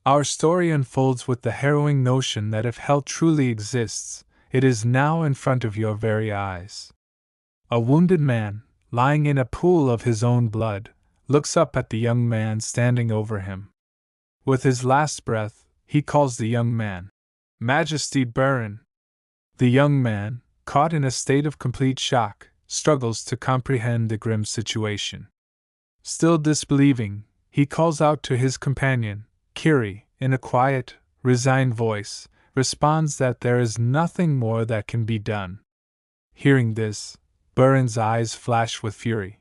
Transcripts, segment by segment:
Our story unfolds with the harrowing notion that if hell truly exists, it is now in front of your very eyes. A wounded man, lying in a pool of his own blood, looks up at the young man standing over him. With his last breath, he calls the young man, "Majesty Burin." The young man, caught in a state of complete shock, struggles to comprehend the grim situation. Still disbelieving, he calls out to his companion. Kiri, in a quiet, resigned voice, responds that there is nothing more that can be done. Hearing this, Burin's eyes flash with fury.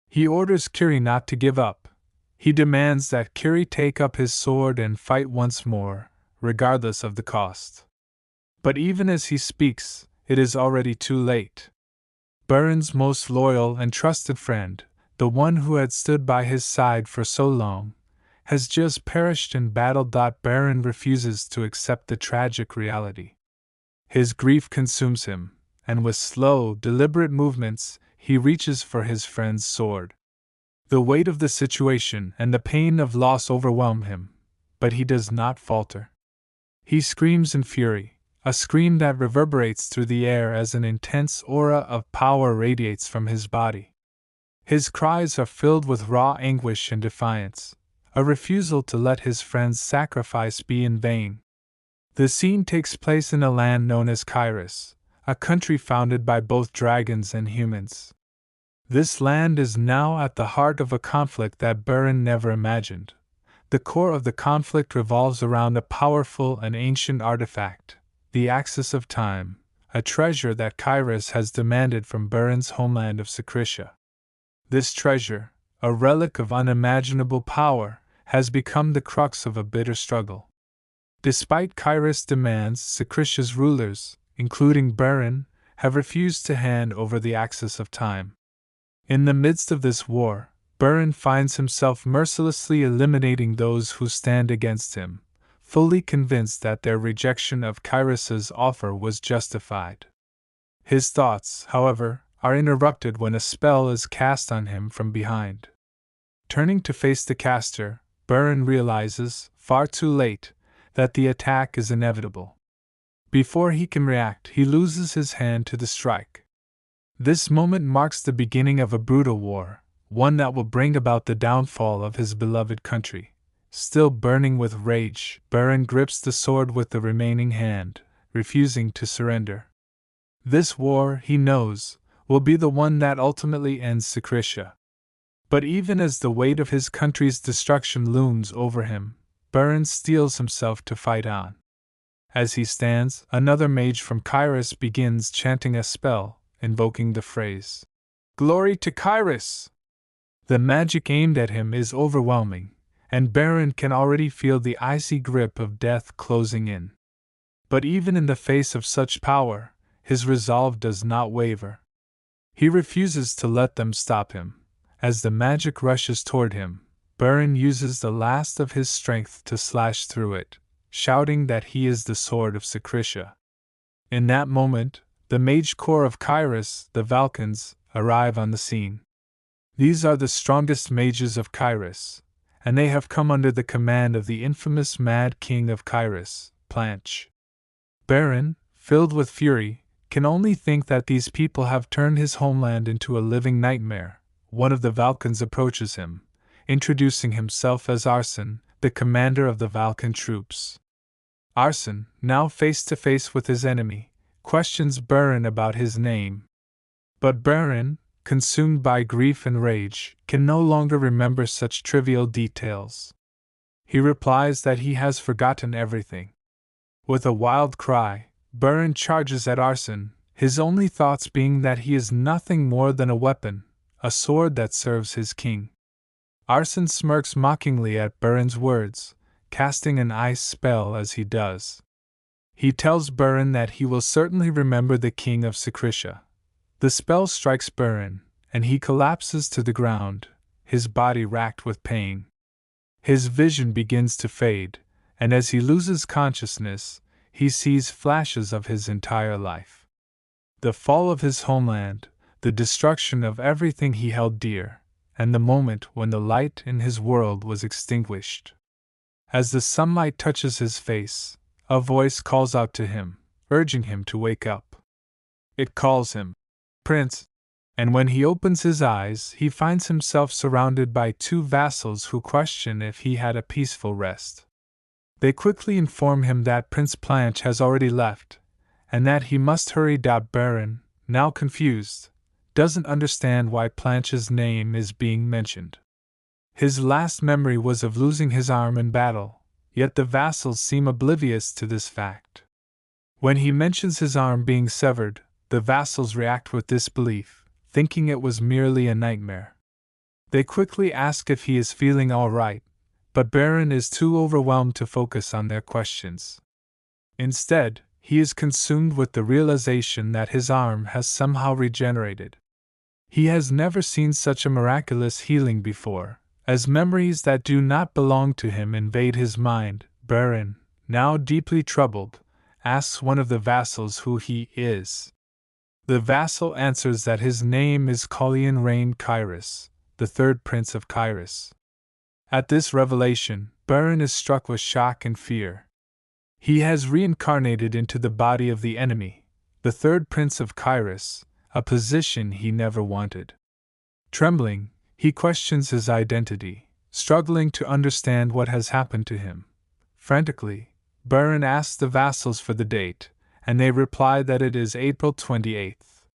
He orders Kiri not to give up. He demands that Kiri take up his sword and fight once more, regardless of the cost. But even as he speaks, it is already too late. Burin's most loyal and trusted friend, the one who had stood by his side for so long, has just perished in battle. Burin refuses to accept the tragic reality. His grief consumes him, and with slow, deliberate movements, he reaches for his friend's sword. The weight of the situation and the pain of loss overwhelm him, but he does not falter. He screams in fury, a scream that reverberates through the air as an intense aura of power radiates from his body. His cries are filled with raw anguish and defiance, a refusal to let his friend's sacrifice be in vain. The scene takes place in a land known as Kairos, a country founded by both dragons and humans. This land is now at the heart of a conflict that Burin never imagined. The core of the conflict revolves around a powerful and ancient artifact, the Axis of Time, a treasure that Kairos has demanded from Burin's homeland of Secretia. This treasure, a relic of unimaginable power, has become the crux of a bitter struggle. Despite Kairos' demands, Secretia's rulers, including Burin, have refused to hand over the Axis of Time. In the midst of this war, Burin finds himself mercilessly eliminating those who stand against him, fully convinced that their rejection of Kairos' offer was justified. His thoughts, however, are interrupted when a spell is cast on him from behind. Turning to face the caster, Burin realizes, far too late, that the attack is inevitable. Before he can react, he loses his hand to the strike. This moment marks the beginning of a brutal war, one that will bring about the downfall of his beloved country. Still burning with rage, Burin grips the sword with the remaining hand, refusing to surrender. This war, he knows, will be the one that ultimately ends Secretia. But even as the weight of his country's destruction looms over him, Burin steels himself to fight on. As he stands, another mage from Kairos begins chanting a spell, invoking the phrase, "Glory to Kairos!" The magic aimed at him is overwhelming, and Burin can already feel the icy grip of death closing in. But even in the face of such power, his resolve does not waver. He refuses to let them stop him. As the magic rushes toward him, Burin uses the last of his strength to slash through it, shouting that he is the sword of Secretia. In that moment, the mage corps of Kairos, the Valkyns, arrive on the scene. These are the strongest mages of Kairos, and they have come under the command of the infamous Mad King of Kairos, Planche. Burin, filled with fury, can only think that these people have turned his homeland into a living nightmare. One of the Valkyns approaches him, introducing himself as Arsene, the commander of the Valkyn troops. Arsene, now face to face with his enemy, questions Burin about his name. But Burin, consumed by grief and rage, can no longer remember such trivial details. He replies that he has forgotten everything. With a wild cry, Burin charges at Arsene, his only thoughts being that he is nothing more than a weapon, a sword that serves his king. Arsene smirks mockingly at Burin's words, casting an ice spell as he does. He tells Burin that he will certainly remember the king of Secretia. The spell strikes Burin, and he collapses to the ground, his body racked with pain. His vision begins to fade, and as he loses consciousness, he sees flashes of his entire life. The fall of his homeland, the destruction of everything he held dear, and the moment when the light in his world was extinguished. As the sunlight touches his face, a voice calls out to him, urging him to wake up. It calls him, Prince, and when he opens his eyes, he finds himself surrounded by two vassals who question if he had a peaceful rest. They quickly inform him that Prince Planche has already left, and that he must hurry. Baron, now confused, doesn't understand why Planche's name is being mentioned. His last memory was of losing his arm in battle, yet the vassals seem oblivious to this fact. When he mentions his arm being severed, the vassals react with disbelief, thinking it was merely a nightmare. They quickly ask if he is feeling all right, but Baron is too overwhelmed to focus on their questions. Instead, he is consumed with the realization that his arm has somehow regenerated. He has never seen such a miraculous healing before, as memories that do not belong to him invade his mind. Baron, now deeply troubled, asks one of the vassals who he is. The vassal answers that his name is Collian Rain Kyrus, the third prince of Kyrus. At this revelation, Baron is struck with shock and fear. He has reincarnated into the body of the enemy, the third prince of Kyrus, a position he never wanted. Trembling, he questions his identity, struggling to understand what has happened to him. Frantically, Baron asks the vassals for the date, and they reply that it is April 28th.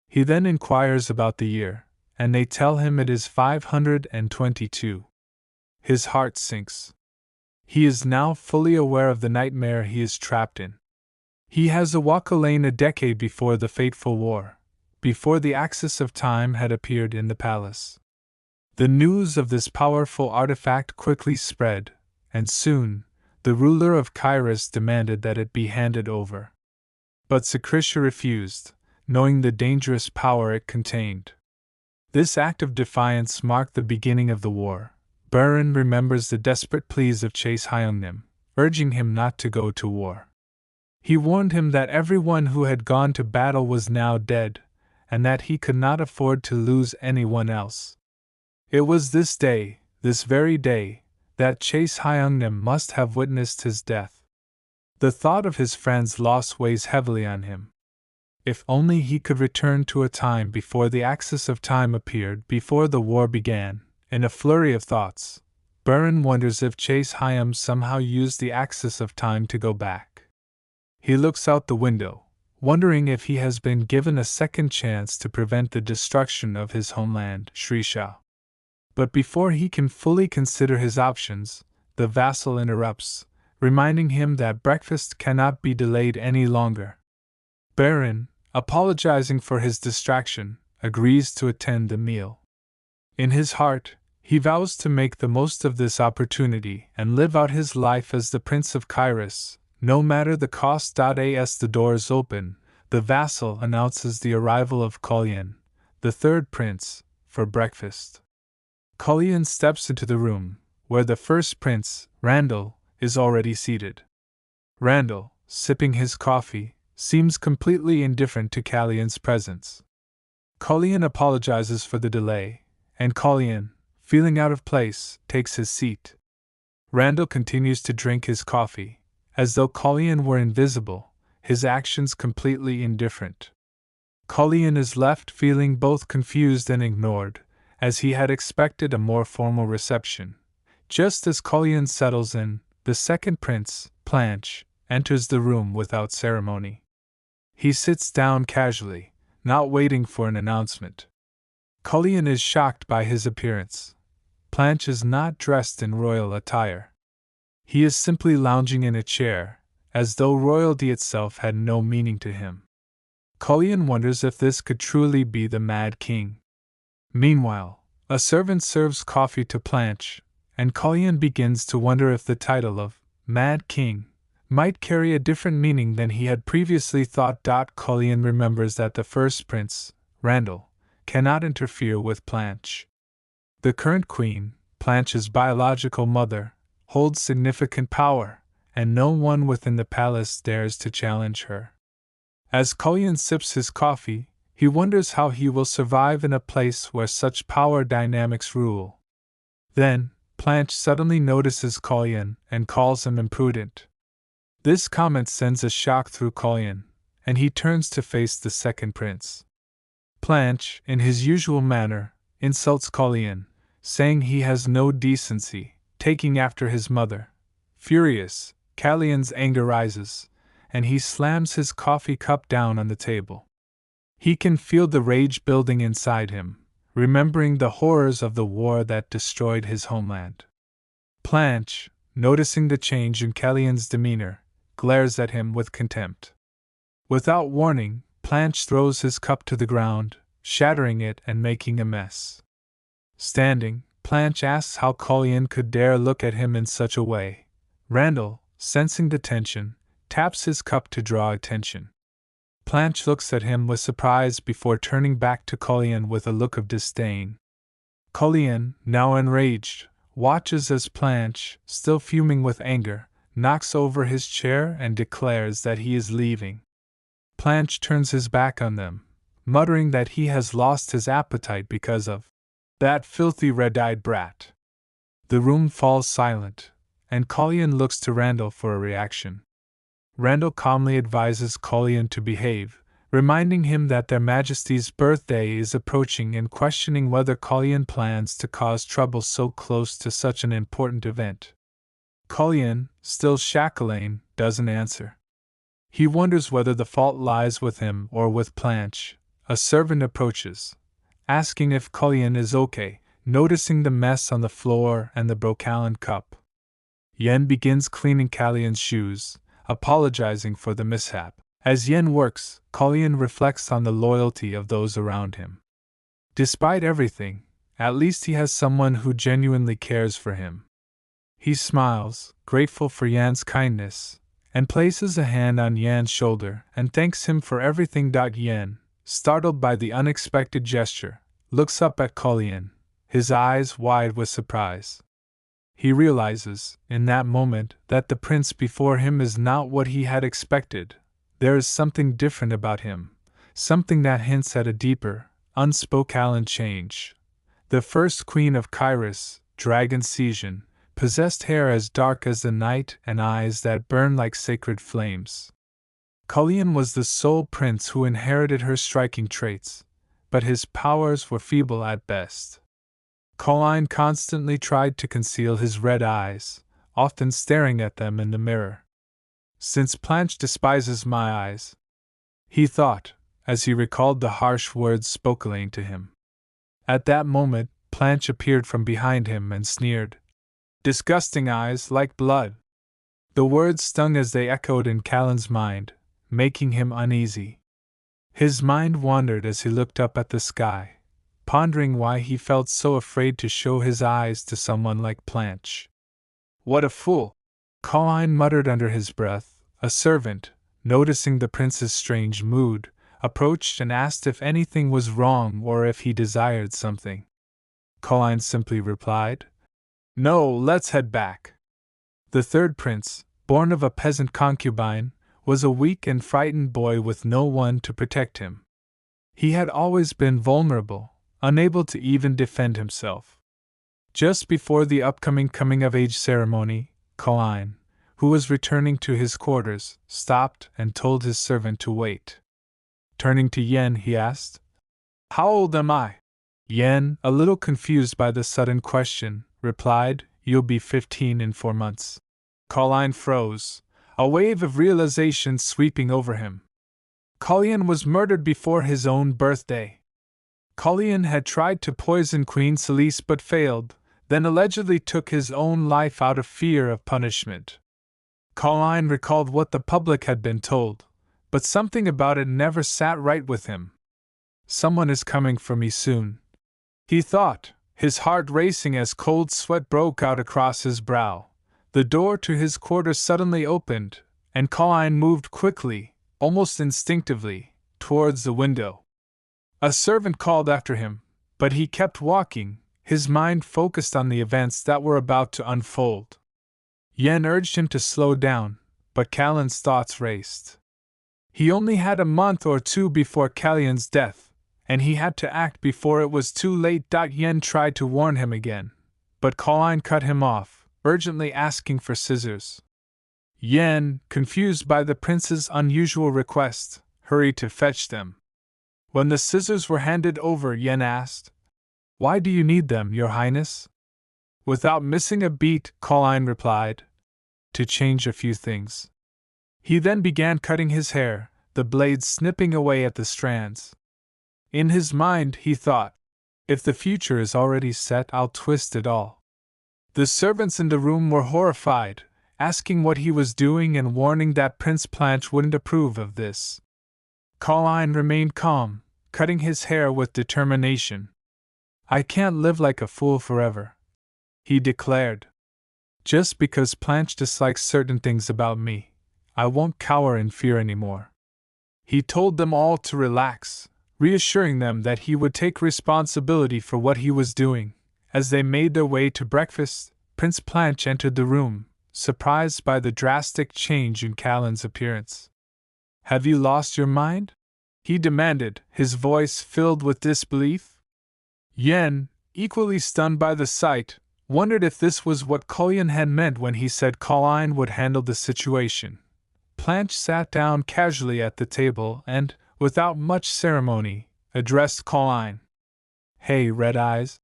He then inquires about the year, and they tell him it is 522. His heart sinks. He is now fully aware of the nightmare he is trapped in. He has awoke a decade before the fateful war, before the axis of time had appeared in the palace. The news of this powerful artifact quickly spread, and soon, the ruler of Kyrus demanded that it be handed over. But Sakrisha refused, knowing the dangerous power it contained. This act of defiance marked the beginning of the war. Baron remembers the desperate pleas of Chase Hyungnim, urging him not to go to war. He warned him that everyone who had gone to battle was now dead, and that he could not afford to lose anyone else. It was this day, this very day, that Chase Hyungnim must have witnessed his death. The thought of his friend's loss weighs heavily on him. If only he could return to a time before the axis of time appeared, before the war began. In a flurry of thoughts, Baron wonders if Chase Hyam somehow used the axis of time to go back. He looks out the window, wondering if he has been given a second chance to prevent the destruction of his homeland, Shrisha. But before he can fully consider his options, the vassal interrupts, reminding him that breakfast cannot be delayed any longer. Baron, apologizing for his distraction, agrees to attend the meal. In his heart, he vows to make the most of this opportunity and live out his life as the Prince of Kyrus, no matter the cost. As the doors open, the vassal announces the arrival of Collian, the third prince, for breakfast. Collian steps into the room, where the first prince, Randall, is already seated. Randall, sipping his coffee, seems completely indifferent to Collian's presence. Collian apologizes for the delay, and Collian, feeling out of place, takes his seat. Randall continues to drink his coffee, as though Collian were invisible, his actions completely indifferent. Collian is left feeling both confused and ignored, as he had expected a more formal reception. Just as Collian settles in, the second prince, Planche, enters the room without ceremony. He sits down casually, not waiting for an announcement. Collian is shocked by his appearance. Planche is not dressed in royal attire. He is simply lounging in a chair, as though royalty itself had no meaning to him. Collian wonders if this could truly be the Mad King. Meanwhile, a servant serves coffee to Planche, and Collian begins to wonder if the title of Mad King might carry a different meaning than he had previously thought. Collian remembers that the first prince, Randall, cannot interfere with Planche. The current queen, Planche's biological mother, holds significant power, and no one within the palace dares to challenge her. As Collian sips his coffee, he wonders how he will survive in a place where such power dynamics rule. Then, Planche suddenly notices Colleen and calls him imprudent. This comment sends a shock through Colleen, and he turns to face the second prince. Planche, in his usual manner, insults Colleen, saying he has no decency, taking after his mother. Furious, Colleen's anger rises, and he slams his coffee cup down on the table. He can feel the rage building inside him, remembering the horrors of the war that destroyed his homeland. Planche, noticing the change in Colleen's demeanor, glares at him with contempt. Without warning, Planche throws his cup to the ground, shattering it and making a mess. Standing, Planche asks how Colleen could dare look at him in such a way. Randall, sensing the tension, taps his cup to draw attention. Planche looks at him with surprise before turning back to Colleen with a look of disdain. Colleen, now enraged, watches as Planche, still fuming with anger, knocks over his chair and declares that he is leaving. Planche turns his back on them, muttering that he has lost his appetite because of that filthy red-eyed brat. The room falls silent, and Colleen looks to Randall for a reaction. Randall calmly advises Colleen to behave, reminding him that their Majesty's birthday is approaching and questioning whether Colleen plans to cause trouble so close to such an important event. Colleen, still chagrined, doesn't answer. He wonders whether the fault lies with him or with Planche. A servant approaches, asking if Colleen is okay, noticing the mess on the floor and the broken cup. Yen begins cleaning Colleen's shoes, apologizing for the mishap. As Yen works, Colleen reflects on the loyalty of those around him. Despite everything, at least he has someone who genuinely cares for him. He smiles, grateful for Yan's kindness, and places a hand on Yan's shoulder and thanks him for everything. Yan, startled by the unexpected gesture, looks up at Colleen, his eyes wide with surprise. He realizes, in that moment, that the prince before him is not what he had expected. There is something different about him, something that hints at a deeper, unspoken change. The first queen of Kairos, Dragon Season, possessed hair as dark as the night and eyes that burn like sacred flames. Colleen was the sole prince who inherited her striking traits, but his powers were feeble at best. Colleen constantly tried to conceal his red eyes, often staring at them in the mirror. Since Planche despises my eyes, he thought, as he recalled the harsh words spoken to him. At that moment, Planche appeared from behind him and sneered. Disgusting eyes like blood. The words stung as they echoed in Colleen's mind, making him uneasy. His mind wandered as he looked up at the sky, pondering why he felt so afraid to show his eyes to someone like Planche. What a fool! Colleen muttered under his breath. A servant, noticing the prince's strange mood, approached and asked if anything was wrong or if he desired something. Colleen simply replied, No, let's head back. The third prince, born of a peasant concubine, was a weak and frightened boy with no one to protect him. He had always been vulnerable, unable to even defend himself. Just before the upcoming coming-of-age ceremony, Colleen, who was returning to his quarters, stopped and told his servant to wait. Turning to Yen, he asked, How old am I? Yen, a little confused by the sudden question, replied, You'll be 15 in 4 months. Colleen froze, a wave of realization sweeping over him. Colleen was murdered before his own birthday. Colleen had tried to poison Queen Celeste but failed, then allegedly took his own life out of fear of punishment. Colleen recalled what the public had been told, but something about it never sat right with him. Someone is coming for me soon, he thought, his heart racing as cold sweat broke out across his brow. The door to his quarters suddenly opened, and Colleen moved quickly, almost instinctively, towards the window. A servant called after him, but he kept walking, his mind focused on the events that were about to unfold. Yen urged him to slow down, but Colleen's thoughts raced. He only had a month or two before Colleen's death, and he had to act before it was too late. Yen tried to warn him again, but Colline cut him off, urgently asking for scissors. Yen, confused by the prince's unusual request, hurried to fetch them. When the scissors were handed over, Yen asked, "Why do you need them, Your Highness?" Without missing a beat, Colline replied, "To change a few things." He then began cutting his hair, the blades snipping away at the strands. In his mind, he thought, "If the future is already set, I'll twist it all." The servants in the room were horrified, asking what he was doing and warning that Prince Planche wouldn't approve of this. Colline remained calm, cutting his hair with determination. "I can't live like a fool forever," he declared. "Just because Planche dislikes certain things about me, I won't cower in fear anymore." He told them all to relax, reassuring them that he would take responsibility for what he was doing. As they made their way to breakfast, Prince Planche entered the room, surprised by the drastic change in Callan's appearance. "Have you lost your mind?" he demanded, his voice filled with disbelief. Yen, equally stunned by the sight, wondered if this was what Colline had meant when he said Colline would handle the situation. Planche sat down casually at the table and, without much ceremony, addressed Colline. "Hey, Red Eyes,"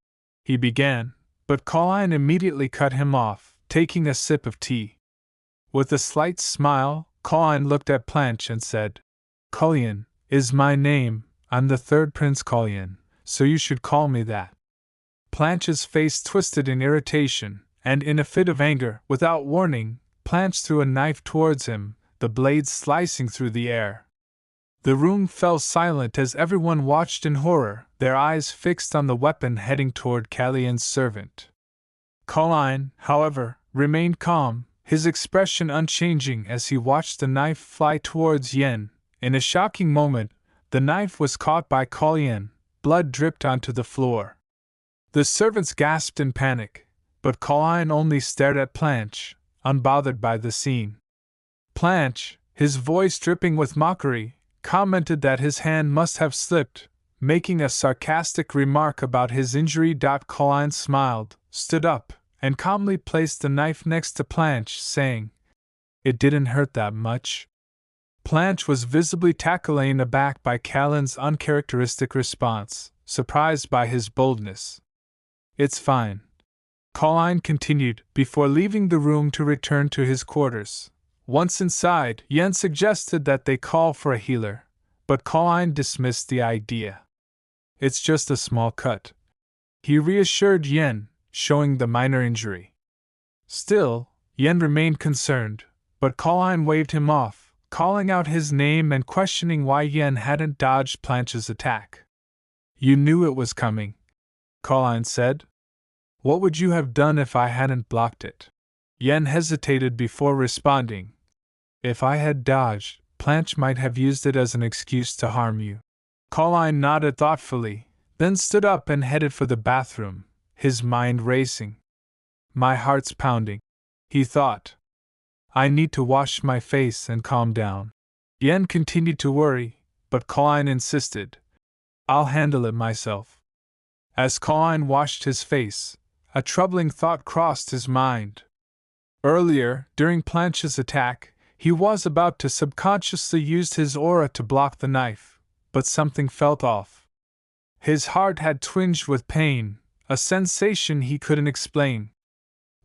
he began, but Colline immediately cut him off, taking a sip of tea. With a slight smile, Colline looked at Planche and said, "Colline is my name, I'm the third Prince Colline, so you should call me that." Planche's face twisted in irritation, and in a fit of anger, without warning, Planche threw a knife towards him, the blade slicing through the air. The room fell silent as everyone watched in horror, their eyes fixed on the weapon heading toward Callien's servant. Colline, however, remained calm, his expression unchanging as he watched the knife fly towards Yen. In a shocking moment, the knife was caught by Colline, blood dripped onto the floor. The servants gasped in panic, but Colline only stared at Planche, unbothered by the scene. Planche, his voice dripping with mockery, commented that his hand must have slipped, making a sarcastic remark about his injury. Colline smiled, stood up, and calmly placed the knife next to Planche, saying, "It didn't hurt that much." Planche was visibly taken aback by Callan's uncharacteristic response, surprised by his boldness. "It's fine," Colline continued, before leaving the room to return to his quarters. Once inside, Yen suggested that they call for a healer, but Colline dismissed the idea. "It's just a small cut," he reassured Yen, showing the minor injury. Still, Yen remained concerned, but Colline waved him off, calling out his name and questioning why Yen hadn't dodged Planche's attack. "You knew it was coming," Colline said. "What would you have done if I hadn't blocked it?" Yen hesitated before responding. "If I had dodged, Planche might have used it as an excuse to harm you." Colline nodded thoughtfully, then stood up and headed for the bathroom, his mind racing. "My heart's pounding," he thought. "I need to wash my face and calm down." Yen continued to worry, but Colline insisted, "I'll handle it myself." As Colline washed his face, a troubling thought crossed his mind. Earlier, during Planche's attack, he was about to subconsciously use his aura to block the knife, but something felt off. His heart had twinged with pain, a sensation he couldn't explain.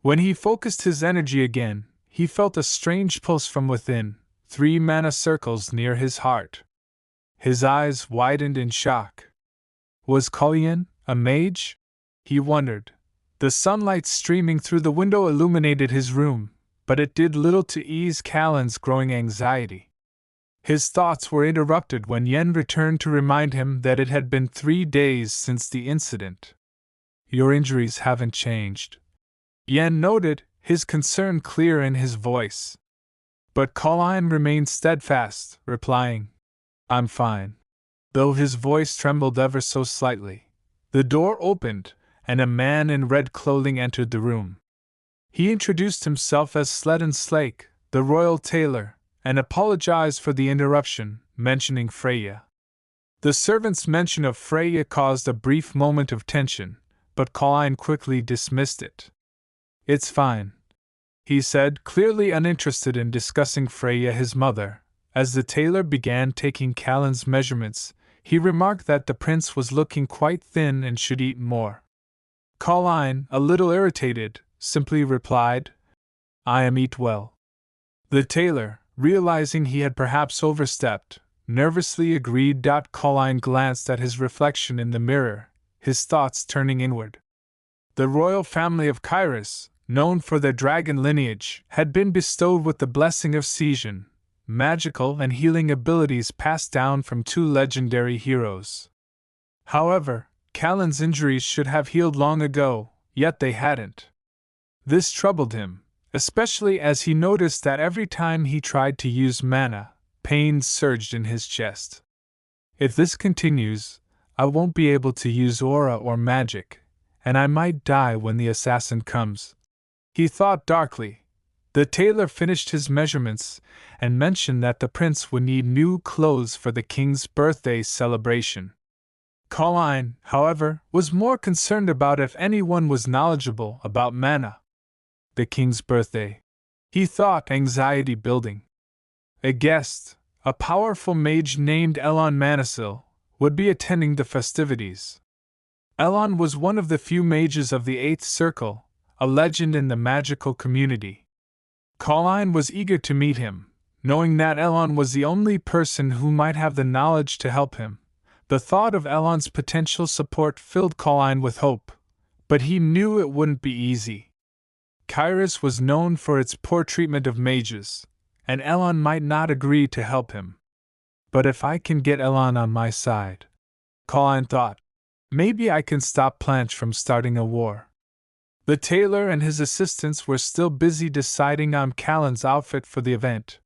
When he focused his energy again, he felt a strange pulse from within, 3 mana circles near his heart. His eyes widened in shock. Was Colline a mage? He wondered. The sunlight streaming through the window illuminated his room, but it did little to ease Callan's growing anxiety. His thoughts were interrupted when Yen returned to remind him that it had been 3 days since the incident. "Your injuries haven't changed," Yen noted, his concern clear in his voice. But Colline remained steadfast, replying, "I'm fine," though his voice trembled ever so slightly. The door opened, and a man in red clothing entered the room. He introduced himself as Sledden Slake, the royal tailor, and apologized for the interruption, mentioning Freya. The servant's mention of Freya caused a brief moment of tension, but Colin quickly dismissed it. "It's fine," he said, clearly uninterested in discussing Freya, his mother. As the tailor began taking Callan's measurements, he remarked that the prince was looking quite thin and should eat more. Colin, a little irritated, simply replied, "I am eat well." The tailor, realizing he had perhaps overstepped, nervously agreed. Colin glanced at his reflection in the mirror, his thoughts turning inward. The royal family of Kyrus, known for their dragon lineage, had been bestowed with the blessing of Season, magical and healing abilities passed down from two legendary heroes. However, Callan's injuries should have healed long ago, yet they hadn't. This troubled him, especially as he noticed that every time he tried to use mana, pain surged in his chest. "If this continues, I won't be able to use aura or magic, and I might die when the assassin comes," he thought darkly. The tailor finished his measurements and mentioned that the prince would need new clothes for the king's birthday celebration. Colin, however, was more concerned about if anyone was knowledgeable about mana. The king's birthday, he thought, anxiety building. A guest, a powerful mage named Elon Manasil, would be attending the festivities. Elon was one of the few mages of the Eighth Circle, a legend in the magical community. Colin was eager to meet him, knowing that Elon was the only person who might have the knowledge to help him. The thought of Elon's potential support filled Colin with hope, but he knew it wouldn't be easy. Kyrus was known for its poor treatment of mages, and Elon might not agree to help him. But if I can get Elon on my side, Colin thought, maybe I can stop Planche from starting a war. The tailor and his assistants were still busy deciding on Callan's outfit for the event.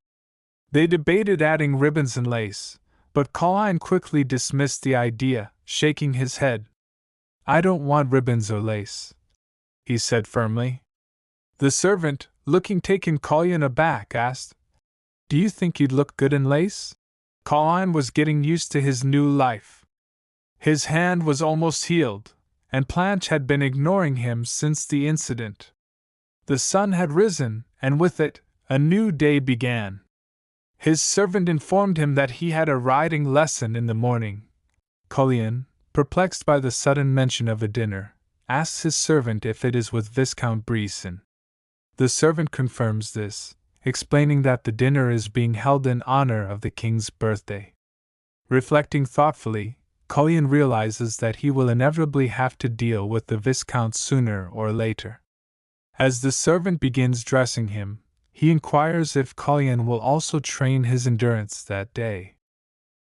They debated adding ribbons and lace, but Colin quickly dismissed the idea, shaking his head. "I don't want ribbons or lace," he said firmly. The servant, looking taken Colin aback, asked, "Do you think you'd look good in lace?" Colin was getting used to his new life. His hand was almost healed, and Planche had been ignoring him since the incident. The sun had risen, and with it, a new day began. His servant informed him that he had a riding lesson in the morning. Colin, perplexed by the sudden mention of a dinner, asks his servant if it is with Viscount Brisson. The servant confirms this, explaining that the dinner is being held in honor of the king's birthday. Reflecting thoughtfully, Colin realizes that he will inevitably have to deal with the Viscount sooner or later. As the servant begins dressing him, he inquires if Colin will also train his endurance that day.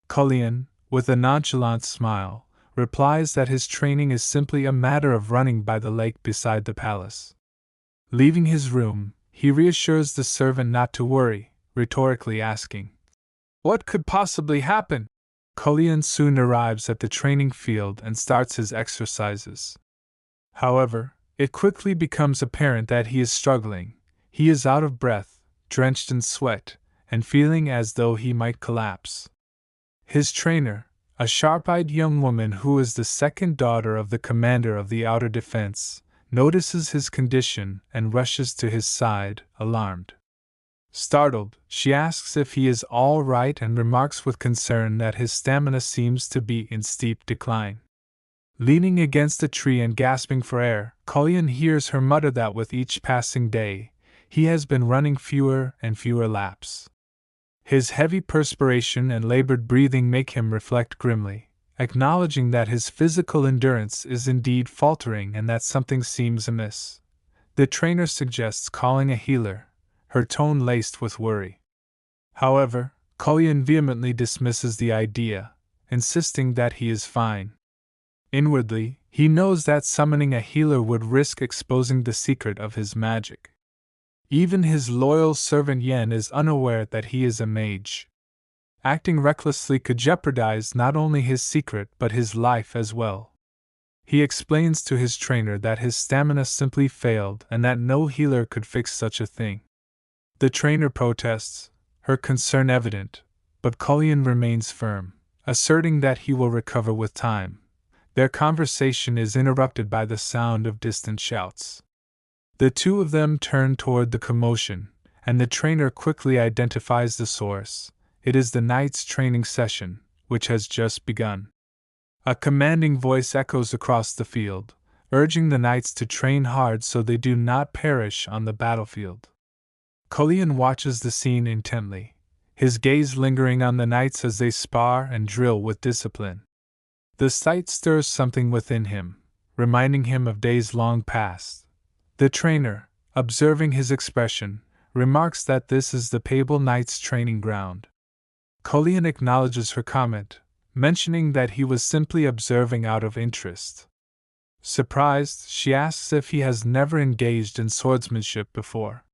Colin, with a nonchalant smile, replies that his training is simply a matter of running by the lake beside the palace. Leaving his room, he reassures the servant not to worry, rhetorically asking, "What could possibly happen?" Colin soon arrives at the training field and starts his exercises. However, it quickly becomes apparent that he is struggling. He is out of breath, drenched in sweat, and feeling as though he might collapse. His trainer, a sharp-eyed young woman who is the second daughter of the commander of the outer defense, notices his condition and rushes to his side, alarmed. Startled, she asks if he is all right and remarks with concern that his stamina seems to be in steep decline. Leaning against a tree and gasping for air, Colin hears her mutter that with each passing day, he has been running fewer and fewer laps. His heavy perspiration and labored breathing make him reflect grimly, acknowledging that his physical endurance is indeed faltering and that something seems amiss. The trainer suggests calling a healer, her tone laced with worry. However, Colin vehemently dismisses the idea, insisting that he is fine. Inwardly, he knows that summoning a healer would risk exposing the secret of his magic. Even his loyal servant Yen is unaware that he is a mage. Acting recklessly could jeopardize not only his secret but his life as well. He explains to his trainer that his stamina simply failed and that no healer could fix such a thing. The trainer protests, her concern evident, but Colin remains firm, asserting that he will recover with time. Their conversation is interrupted by the sound of distant shouts. The two of them turn toward the commotion, and the trainer quickly identifies the source. It is the knight's training session, which has just begun. A commanding voice echoes across the field, urging the knights to train hard so they do not perish on the battlefield. Cullion watches the scene intently, his gaze lingering on the knights as they spar and drill with discipline. The sight stirs something within him, reminding him of days long past. The trainer, observing his expression, remarks that this is the Pable Knight's training ground. Cullion acknowledges her comment, mentioning that he was simply observing out of interest. Surprised, she asks if he has never engaged in swordsmanship before.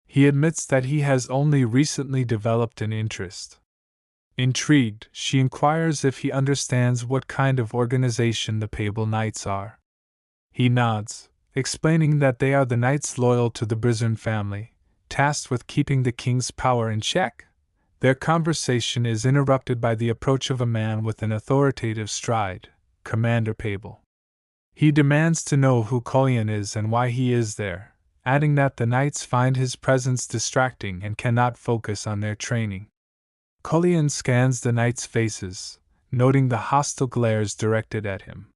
He admits that he has only recently developed an interest. Intrigued, she inquires if he understands what kind of organization the Pable Knights are. He nods, explaining that they are the knights loyal to the Brizern family, tasked with keeping the king's power in check. Their conversation is interrupted by the approach of a man with an authoritative stride, Commander Pable. He demands to know who Cullion is and why he is there, adding that the knights find his presence distracting and cannot focus on their training. Cullion scans the knights' faces, noting the hostile glares directed at him.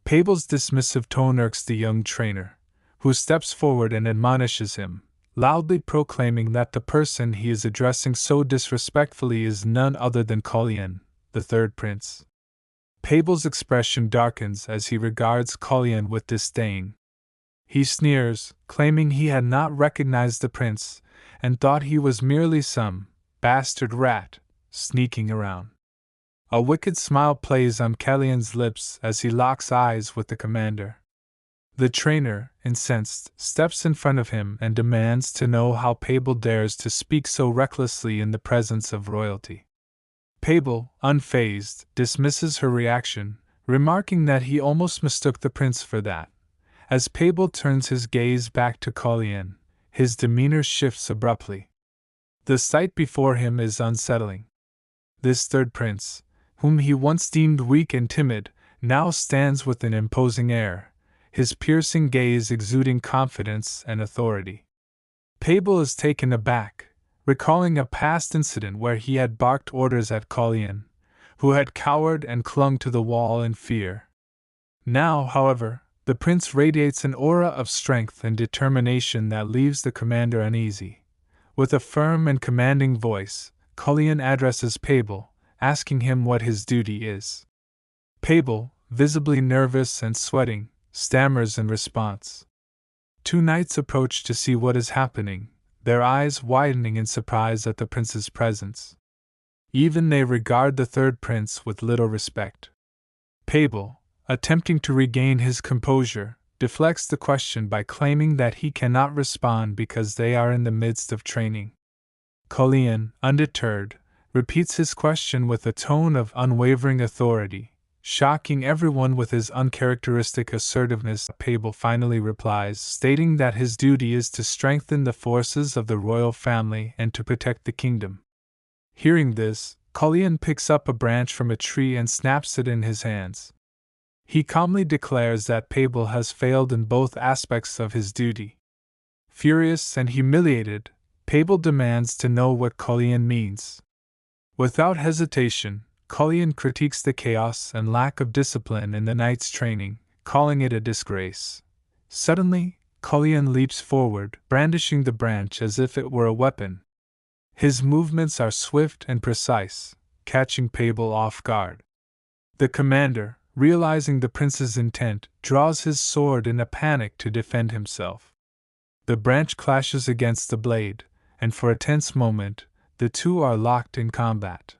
Pable's dismissive tone irks the young trainer, who steps forward and admonishes him, loudly proclaiming that the person he is addressing so disrespectfully is none other than Cullion, the third prince. Pable's expression darkens as he regards Cullion with disdain. He sneers, claiming he had not recognized the prince, and thought he was merely some bastard rat sneaking around. A wicked smile plays on Cullion's lips as he locks eyes with the commander. The trainer, incensed, steps in front of him and demands to know how Pable dares to speak so recklessly in the presence of royalty. Pable, unfazed, dismisses her reaction, remarking that he almost mistook the prince for that. As Pable turns his gaze back to Cullion, his demeanor shifts abruptly. The sight before him is unsettling. This third prince, whom he once deemed weak and timid, now stands with an imposing air, his piercing gaze exuding confidence and authority. Pable is taken aback, recalling a past incident where he had barked orders at Cullion, who had cowered and clung to the wall in fear. Now, however, the prince radiates an aura of strength and determination that leaves the commander uneasy. With a firm and commanding voice, Cullion addresses Pable, asking him what his duty is. Pable, visibly nervous and sweating, stammers in response. Two knights approach to see what is happening, their eyes widening in surprise at the prince's presence. Even they regard the third prince with little respect. Pable, attempting to regain his composure, deflects the question by claiming that he cannot respond because they are in the midst of training. Cullion, undeterred, repeats his question with a tone of unwavering authority, shocking everyone with his uncharacteristic assertiveness. Pable finally replies, stating that his duty is to strengthen the forces of the royal family and to protect the kingdom. Hearing this, Cullion picks up a branch from a tree and snaps it in his hands. He calmly declares that Pable has failed in both aspects of his duty. Furious and humiliated, Pable demands to know what Cullion means. Without hesitation, Cullion critiques the chaos and lack of discipline in the knight's training, calling it a disgrace. Suddenly, Cullion leaps forward, brandishing the branch as if it were a weapon. His movements are swift and precise, catching Pable off guard. The commander, realizing the prince's intent, draws his sword in a panic to defend himself. The branch clashes against the blade, and for a tense moment, the two are locked in combat.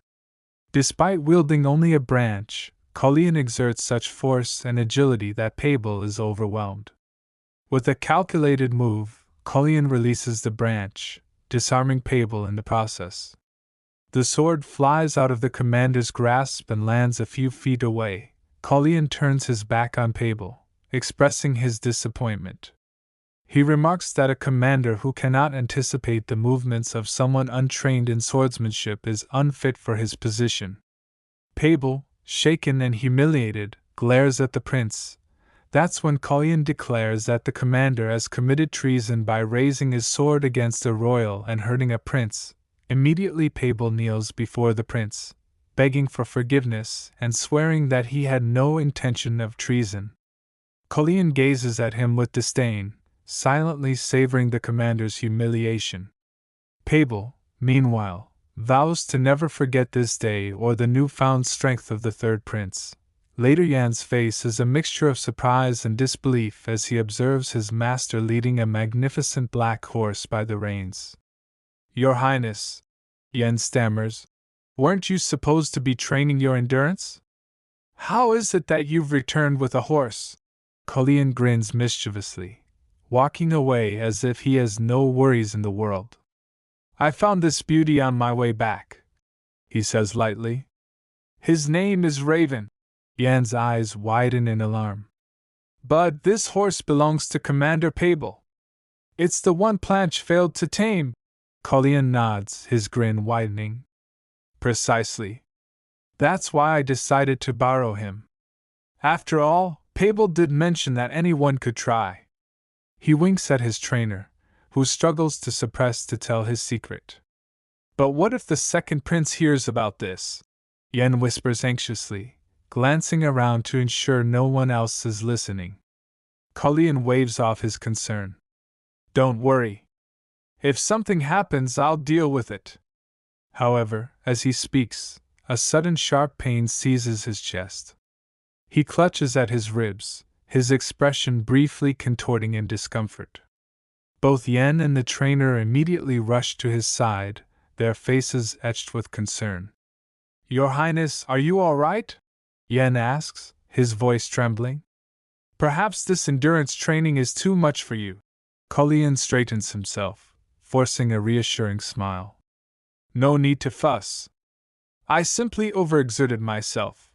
Despite wielding only a branch, Cullion exerts such force and agility that Pable is overwhelmed. With a calculated move, Cullion releases the branch, disarming Pable in the process. The sword flies out of the commander's grasp and lands a few feet away. Cullion turns his back on Pable, expressing his disappointment. He remarks that a commander who cannot anticipate the movements of someone untrained in swordsmanship is unfit for his position. Pable, shaken and humiliated, glares at the prince. That's when Colleen declares that the commander has committed treason by raising his sword against a royal and hurting a prince. Immediately Pabel kneels before the prince, begging for forgiveness and swearing that he had no intention of treason. Colleen gazes at him with disdain, silently savoring the commander's humiliation. Pabel, meanwhile, vows to never forget this day or the newfound strength of the third prince. Later Yan's face is a mixture of surprise and disbelief as he observes his master leading a magnificent black horse by the reins. "Your Highness," Yan stammers, "weren't you supposed to be training your endurance? How is it that you've returned with a horse?" Colleen grins mischievously, walking away as if he has no worries in the world. "I found this beauty on my way back," he says lightly. "His name is Raven." Yan's eyes widen in alarm. "But this horse belongs to Commander Pabel. It's the one Planche failed to tame." Colleen nods, his grin widening. "Precisely. That's why I decided to borrow him. After all, Pabel did mention that anyone could try." He winks at his trainer, who struggles to suppress to tell his secret. "But what if the second prince hears about this?" Yen whispers anxiously, glancing around to ensure no one else is listening. Colleen waves off his concern. "Don't worry. If something happens, I'll deal with it." However, as he speaks, a sudden sharp pain seizes his chest. He clutches at his ribs, his expression briefly contorting in discomfort. Both Yen and the trainer immediately rush to his side, their faces etched with concern. "Your Highness, are you all right?" Yen asks, his voice trembling. "Perhaps this endurance training is too much for you." Colleen straightens himself, forcing a reassuring smile. "No need to fuss. I simply overexerted myself.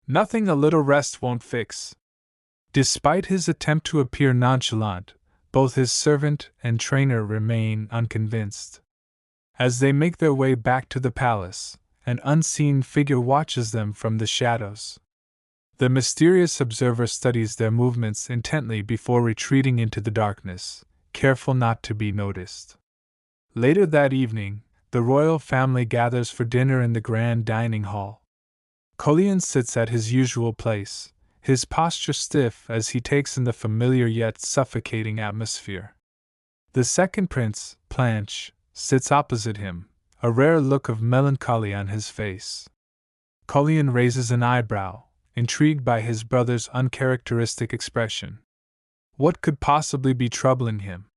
Nothing a little rest won't fix." Despite his attempt to appear nonchalant, both his servant and trainer remain unconvinced. As they make their way back to the palace, an unseen figure watches them from the shadows. The mysterious observer studies their movements intently before retreating into the darkness, careful not to be noticed. Later that evening, the royal family gathers for dinner in the grand dining hall. Colleen sits at his usual place, his posture stiff as he takes in the familiar yet suffocating atmosphere. The second prince, Planche, sits opposite him, a rare look of melancholy on his face. Colleen raises an eyebrow, intrigued by his brother's uncharacteristic expression. What could possibly be troubling him?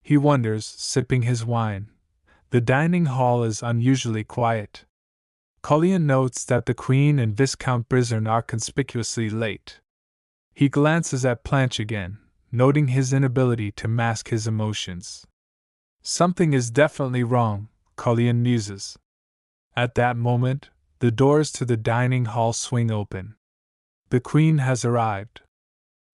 He wonders, sipping his wine. The dining hall is unusually quiet. Colleen notes that the Queen and Viscount Brizern are conspicuously late. He glances at Planche again, noting his inability to mask his emotions. Something is definitely wrong, Colleen muses. At that moment, the doors to the dining hall swing open. The Queen has arrived.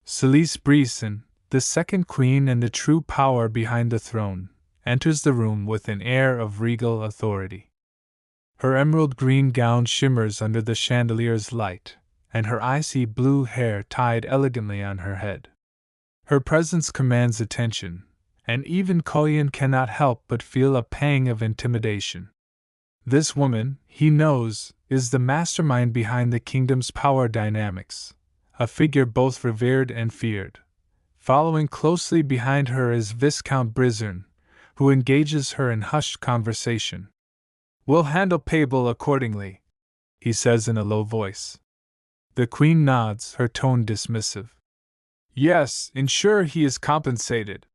Celise Brisson, the second Queen and the true power behind the throne, enters the room with an air of regal authority. Her emerald green gown shimmers under the chandelier's light, and her icy blue hair tied elegantly on her head. Her presence commands attention, and even Colleen cannot help but feel a pang of intimidation. This woman, he knows, is the mastermind behind the kingdom's power dynamics, a figure both revered and feared. Following closely behind her is Viscount Brizern, who engages her in hushed conversation. "We'll handle Pabel accordingly," he says in a low voice. The Queen nods, her tone dismissive. "Yes, ensure he is compensated.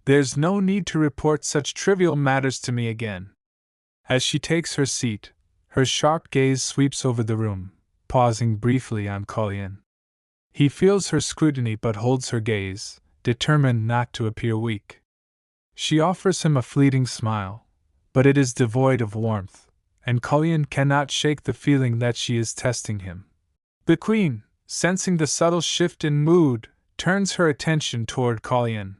There's no need to report such trivial matters to me again." As she takes her seat, her sharp gaze sweeps over the room, pausing briefly on Colleen. He feels her scrutiny but holds her gaze, determined not to appear weak. She offers him a fleeting smile, but it is devoid of warmth, and Colleen cannot shake the feeling that she is testing him. The Queen, sensing the subtle shift in mood, turns her attention toward Colleen.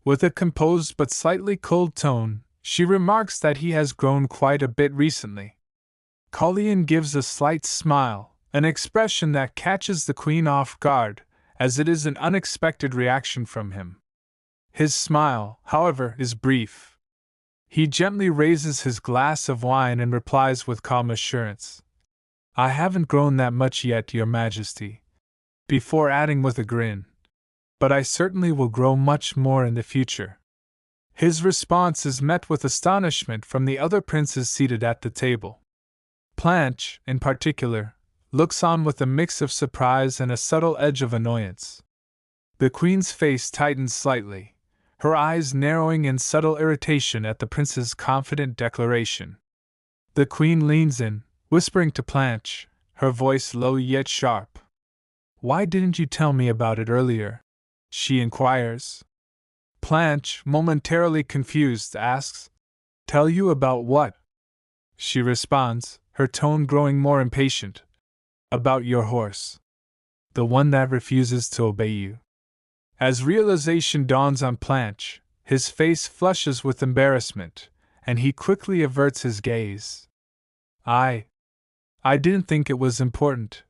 With a composed but slightly cold tone, she remarks that he has grown quite a bit recently. Colleen gives a slight smile, an expression that catches the queen off guard, as it is an unexpected reaction from him. His smile, however, is brief. He gently raises his glass of wine and replies with calm assurance, "I haven't grown that much yet, Your Majesty," before adding with a grin, "but I certainly will grow much more in the future." His response is met with astonishment from the other princes seated at the table. Blanche, in particular, looks on with a mix of surprise and a subtle edge of annoyance. The queen's face tightens slightly, her eyes narrowing in subtle irritation at the prince's confident declaration. The queen leans in, whispering to Blanche, her voice low yet sharp. "Why didn't you tell me about it earlier?" she inquires. Blanche, momentarily confused, asks, "Tell you about what?" She responds, her tone growing more impatient. "About your horse. The one that refuses to obey you." As realization dawns on Blanche, his face flushes with embarrassment, and he quickly averts his gaze. I didn't think it was important,"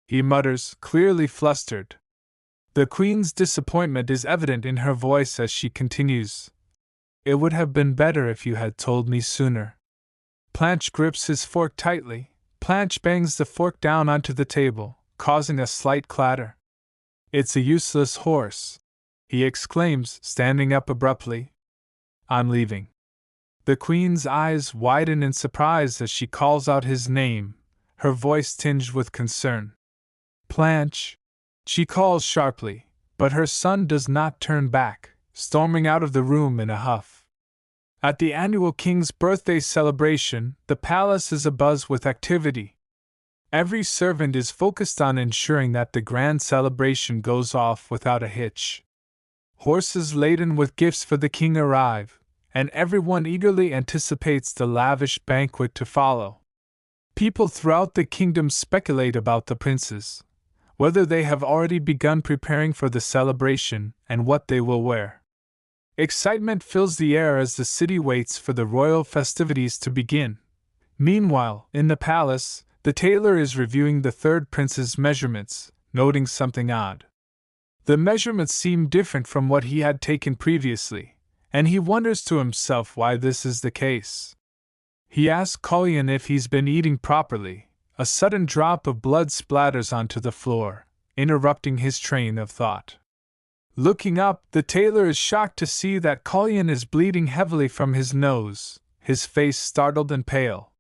he mutters, clearly flustered. The queen's disappointment is evident in her voice as she continues, "It would have been better if you had told me sooner." Blanche grips his fork tightly. Blanche bangs the fork down onto the table, causing a slight clatter. "It's a useless horse," he exclaims, standing up abruptly. "I'm leaving." The queen's eyes widen in surprise as she calls out his name, her voice tinged with concern. "Blanche," she calls sharply, but her son does not turn back, storming out of the room in a huff. At the annual king's birthday celebration, the palace is abuzz with activity. Every servant is focused on ensuring that the grand celebration goes off without a hitch. Horses laden with gifts for the king arrive, and everyone eagerly anticipates the lavish banquet to follow. People throughout the kingdom speculate about the princes, whether they have already begun preparing for the celebration and what they will wear. Excitement fills the air as the city waits for the royal festivities to begin. Meanwhile, in the palace, the tailor is reviewing the third prince's measurements, noting something odd. The measurements seem different from what he had taken previously, and he wonders to himself why this is the case. He asks Colleen if he's been eating properly. A sudden drop of blood splatters onto the floor, interrupting his train of thought. Looking up, the tailor is shocked to see that Colleen is bleeding heavily from his nose, his face startled and pale.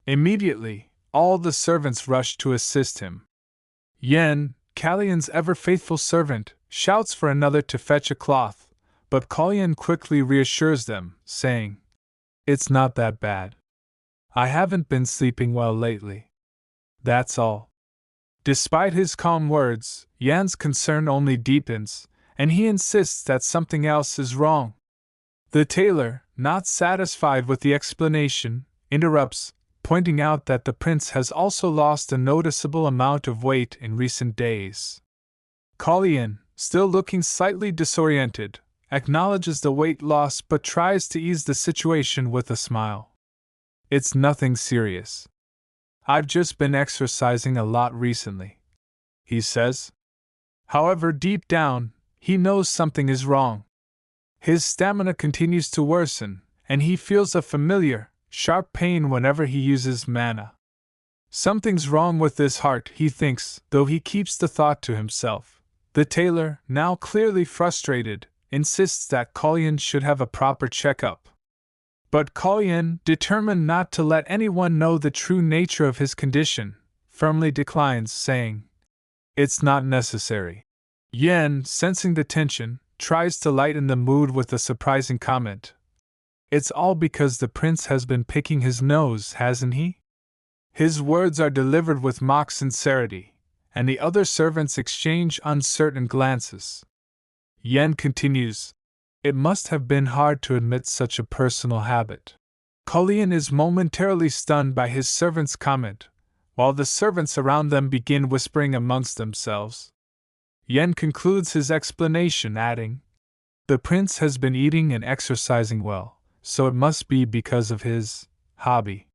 Immediately, all the servants rush to assist him. Yen, Callion's ever-faithful servant, shouts for another to fetch a cloth, but Colleen quickly reassures them, saying, "It's not that bad. I haven't been sleeping well lately. That's all." Despite his calm words, Yan's concern only deepens, and he insists that something else is wrong. The tailor, not satisfied with the explanation, interrupts, pointing out that the prince has also lost a noticeable amount of weight in recent days. Colleen, still looking slightly disoriented, acknowledges the weight loss but tries to ease the situation with a smile. "It's nothing serious. I've just been exercising a lot recently," he says. However, deep down, he knows something is wrong. His stamina continues to worsen, and he feels a familiar, sharp pain whenever he uses mana. Something's wrong with this heart, he thinks, though he keeps the thought to himself. The tailor, now clearly frustrated, insists that Colleen should have a proper checkup. But Colleen, determined not to let anyone know the true nature of his condition, firmly declines, saying, "It's not necessary." Yen, sensing the tension, tries to lighten the mood with a surprising comment. "It's all because the prince has been picking his nose, hasn't he?" His words are delivered with mock sincerity, and the other servants exchange uncertain glances. Yen continues, "It must have been hard to admit such a personal habit." Colleen is momentarily stunned by his servant's comment, while the servants around them begin whispering amongst themselves. Yen concludes his explanation, adding, "The prince has been eating and exercising well, so it must be because of his hobby."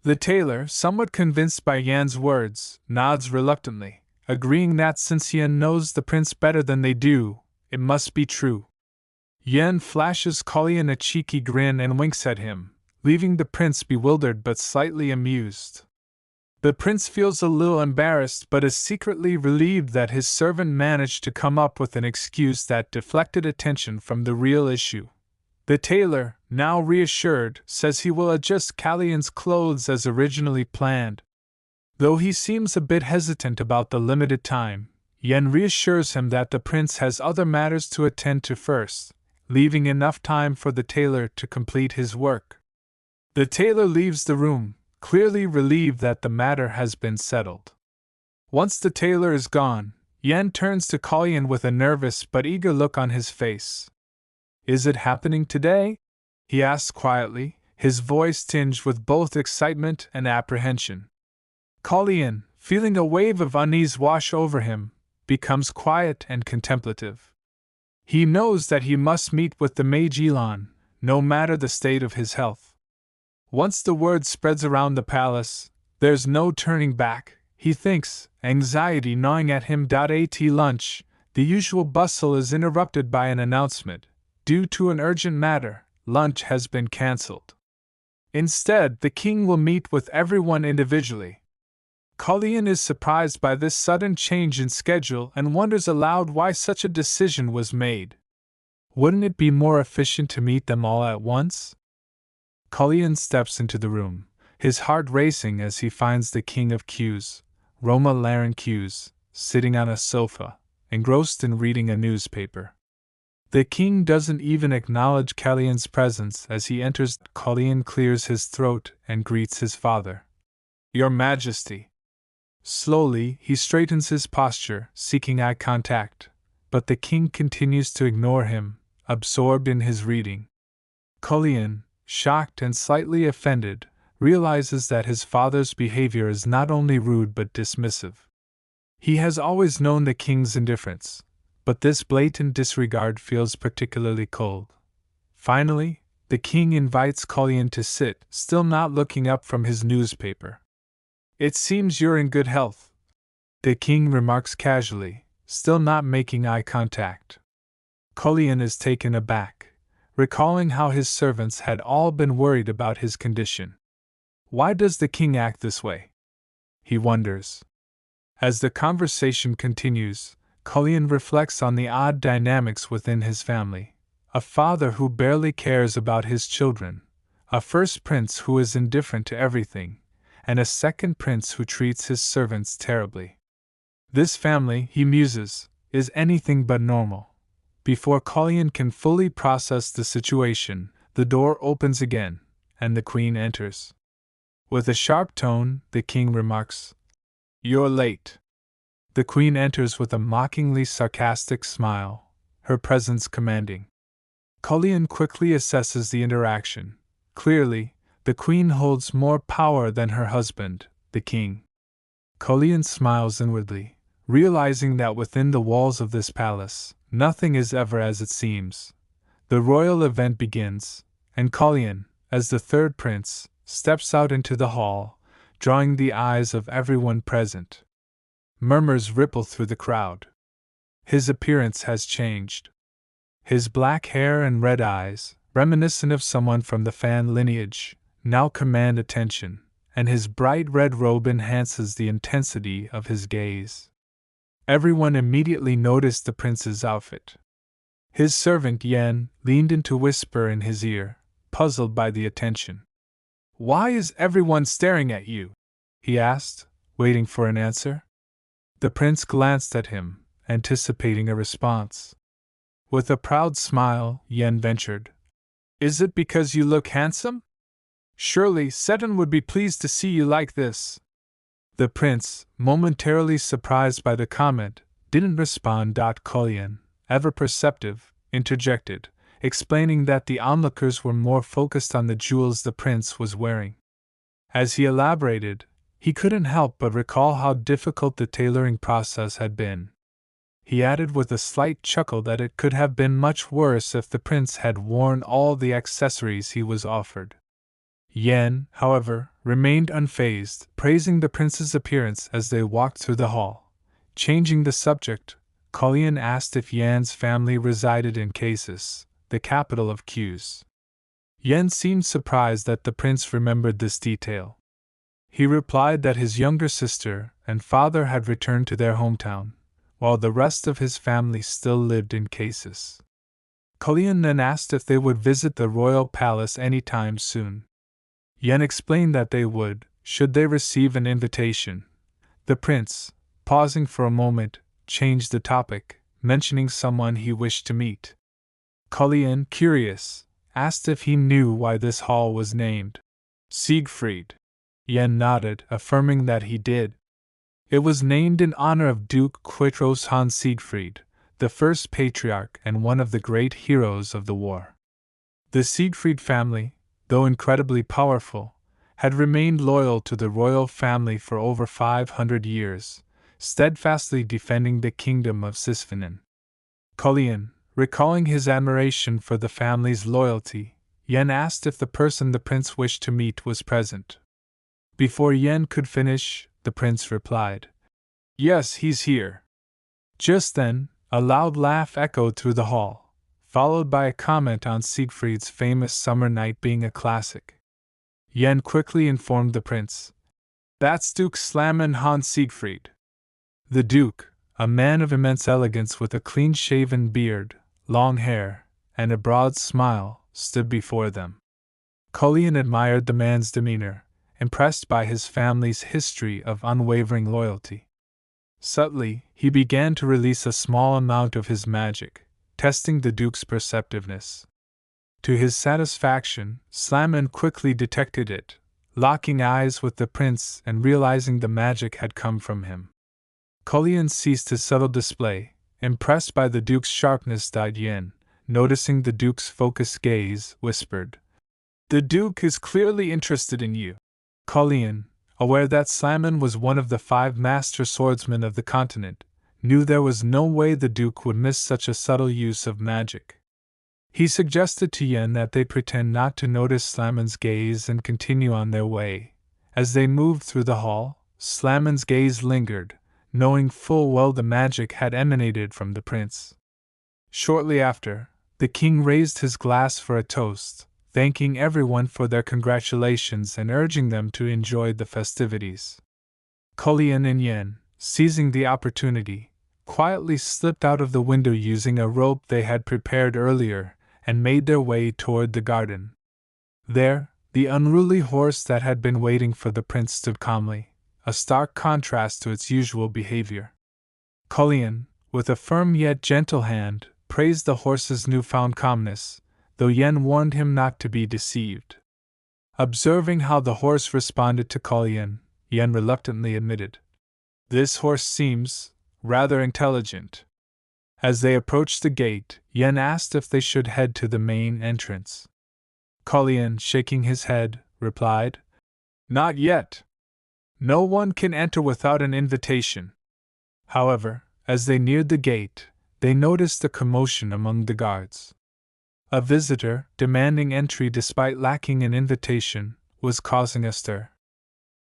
The tailor, somewhat convinced by Yan's words, nods reluctantly, agreeing that since Yan knows the prince better than they do, it must be true. Yan flashes Kolian a cheeky grin and winks at him, leaving the prince bewildered but slightly amused. The prince feels a little embarrassed but is secretly relieved that his servant managed to come up with an excuse that deflected attention from the real issue. The tailor, now reassured, says he will adjust Kalian's clothes as originally planned. Though he seems a bit hesitant about the limited time, Yen reassures him that the prince has other matters to attend to first, leaving enough time for the tailor to complete his work. The tailor leaves the room, clearly relieved that the matter has been settled. Once the tailor is gone, Yen turns to Kolian with a nervous but eager look on his face. "Is it happening today?" he asks quietly, his voice tinged with both excitement and apprehension. Kolian, feeling a wave of unease wash over him, becomes quiet and contemplative. He knows that he must meet with the mage Elon, no matter the state of his health. Once the word spreads around the palace, there's no turning back, he thinks, anxiety gnawing at him. At lunch, the usual bustle is interrupted by an announcement. Due to an urgent matter, lunch has been cancelled. Instead, the king will meet with everyone individually. Kolian is surprised by this sudden change in schedule and wonders aloud why such a decision was made. Wouldn't it be more efficient to meet them all at once? Kolian steps into the room, his heart racing as he finds the king of Qs, Roma Laren Qs, sitting on a sofa, engrossed in reading a newspaper. The king doesn't even acknowledge Kalian's presence as he enters. Kolian clears his throat and greets his father. "Your Majesty." Slowly, he straightens his posture, seeking eye contact, but the king continues to ignore him, absorbed in his reading. Kolian, shocked and slightly offended, realizes that his father's behavior is not only rude but dismissive. He has always known the king's indifference, but this blatant disregard feels particularly cold. Finally, the king invites Kolian to sit, still not looking up from his newspaper. "It seems you're in good health," the king remarks casually, still not making eye contact. Kolian is taken aback, recalling how his servants had all been worried about his condition. Why does the king act this way? He wonders. As the conversation continues, Kolian reflects on the odd dynamics within his family. A father who barely cares about his children, a first prince who is indifferent to everything, and a second prince who treats his servants terribly. This family, he muses, is anything but normal. Before Kolian can fully process the situation, the door opens again, and the queen enters. With a sharp tone, the king remarks, "You're late." The queen enters with a mockingly sarcastic smile, her presence commanding. Kolian quickly assesses the interaction. Clearly, the queen holds more power than her husband, the king. Kolian smiles inwardly, realizing that within the walls of this palace, nothing is ever as it seems. The royal event begins, and Kolian, as the third prince, steps out into the hall, drawing the eyes of everyone present. Murmurs ripple through the crowd. His appearance has changed. His black hair and red eyes, reminiscent of someone from the Fan lineage, now command attention, and his bright red robe enhances the intensity of his gaze. Everyone immediately noticed the prince's outfit. His servant Yen leaned in to whisper in his ear, puzzled by the attention. "Why is everyone staring at you?" he asked, waiting for an answer. The prince glanced at him, anticipating a response. With a proud smile, Yen ventured, "Is it because you look handsome? Surely Seton would be pleased to see you like this." The prince, momentarily surprised by the comment, didn't respond. Kolian, ever perceptive, interjected, explaining that the onlookers were more focused on the jewels the prince was wearing. As he elaborated, he couldn't help but recall how difficult the tailoring process had been. He added with a slight chuckle that it could have been much worse if the prince had worn all the accessories he was offered. Yan, however, remained unfazed, praising the prince's appearance as they walked through the hall. Changing the subject, Cullion asked if Yan's family resided in Casus, the capital of Qs. Yan seemed surprised that the prince remembered this detail. He replied that his younger sister and father had returned to their hometown, while the rest of his family still lived in Casus. Cullion then asked if they would visit the royal palace any time soon. Yan explained that they would, should they receive an invitation. The prince, pausing for a moment, changed the topic, mentioning someone he wished to meet. Cullion, curious, asked if he knew why this hall was named Siegfried. Yan nodded, affirming that he did. It was named in honor of Duke Quitros Hans Siegfried, the first patriarch and one of the great heroes of the war. The Siegfried family, though incredibly powerful, had remained loyal to the royal family for over 500 years, steadfastly defending the kingdom of Sisvanen. Cullion, recalling his admiration for the family's loyalty, Yen asked if the person the prince wished to meet was present. Before Yen could finish, the prince replied, "Yes, he's here." Just then, a loud laugh echoed through the hall, followed by a comment on Siegfried's famous summer night being a classic. Yen quickly informed the prince, "That's Duke Slammen Hans Siegfried." The duke, a man of immense elegance with a clean-shaven beard, long hair, and a broad smile, stood before them. Cullion admired the man's demeanor, impressed by his family's history of unwavering loyalty. Subtly, he began to release a small amount of his magic, testing the duke's perceptiveness. To his satisfaction, Slammen quickly detected it, locking eyes with the prince and realizing the magic had come from him. Cullion ceased his subtle display, impressed by the duke's sharpness. Yen, noticing the duke's focused gaze, whispered, "The duke is clearly interested in you." Cullion, aware that Slammen was one of the 5 master swordsmen of the continent, knew there was no way the duke would miss such a subtle use of magic. He suggested to Yen that they pretend not to notice Slammen's gaze and continue on their way. As they moved through the hall, Slammen's gaze lingered, knowing full well the magic had emanated from the prince. Shortly after, the king raised his glass for a toast, thanking everyone for their congratulations and urging them to enjoy the festivities. Cullion and Yen, seizing the opportunity, quietly slipped out of the window using a rope they had prepared earlier and made their way toward the garden. There, the unruly horse that had been waiting for the prince stood calmly, a stark contrast to its usual behavior. Cullion, with a firm yet gentle hand, praised the horse's newfound calmness, though Yen warned him not to be deceived. Observing how the horse responded to Cullion, Yen reluctantly admitted, "This horse seems rather intelligent." As they approached the gate, Yen asked if they should head to the main entrance. Cullion, shaking his head, replied, "Not yet. No one can enter without an invitation." However, as they neared the gate, they noticed a commotion among the guards. A visitor, demanding entry despite lacking an invitation, was causing a stir.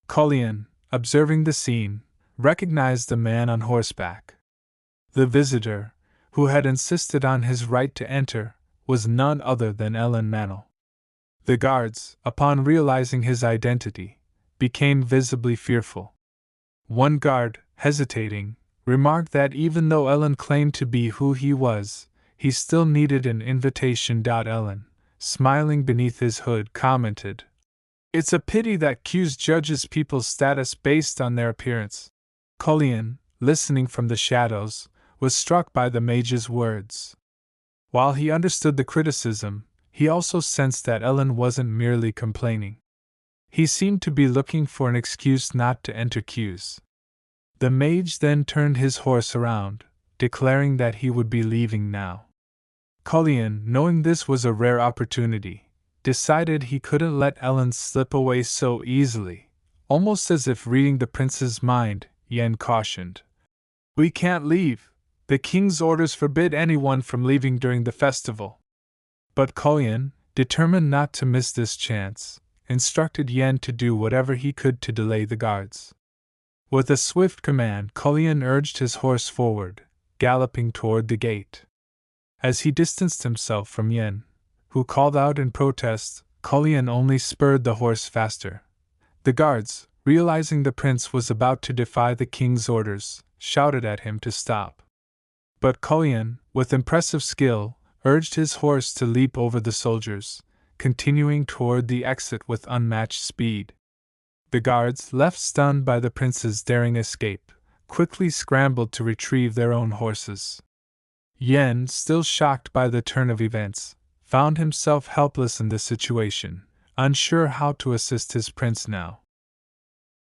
Cullion, observing the scene, recognized the man on horseback. The visitor, who had insisted on his right to enter, was none other than Ellen Manel. The guards, upon realizing his identity, became visibly fearful. One guard, hesitating, remarked that even though Ellen claimed to be who he was, he still needed an invitation. Ellen, smiling beneath his hood, commented, "It's a pity that Q's judges people's status based on their appearance." Cullion, listening from the shadows, was struck by the mage's words. While he understood the criticism, he also sensed that Ellen wasn't merely complaining. He seemed to be looking for an excuse not to enter Q's. The mage then turned his horse around, declaring that he would be leaving now. Cullion, knowing this was a rare opportunity, decided he couldn't let Ellen slip away so easily. Almost as if reading the prince's mind, Yen cautioned, "We can't leave. The king's orders forbid anyone from leaving during the festival." But Cullion, determined not to miss this chance, instructed Yen to do whatever he could to delay the guards. With a swift command, Cullion urged his horse forward, galloping toward the gate. As he distanced himself from Yen, who called out in protest, Cullion only spurred the horse faster. The guards, realizing the prince was about to defy the king's orders, shouted at him to stop. But Cullion, with impressive skill, urged his horse to leap over the soldiers, continuing toward the exit with unmatched speed. The guards, left stunned by the prince's daring escape, quickly scrambled to retrieve their own horses. Yen, still shocked by the turn of events, found himself helpless in this situation, unsure how to assist his prince now.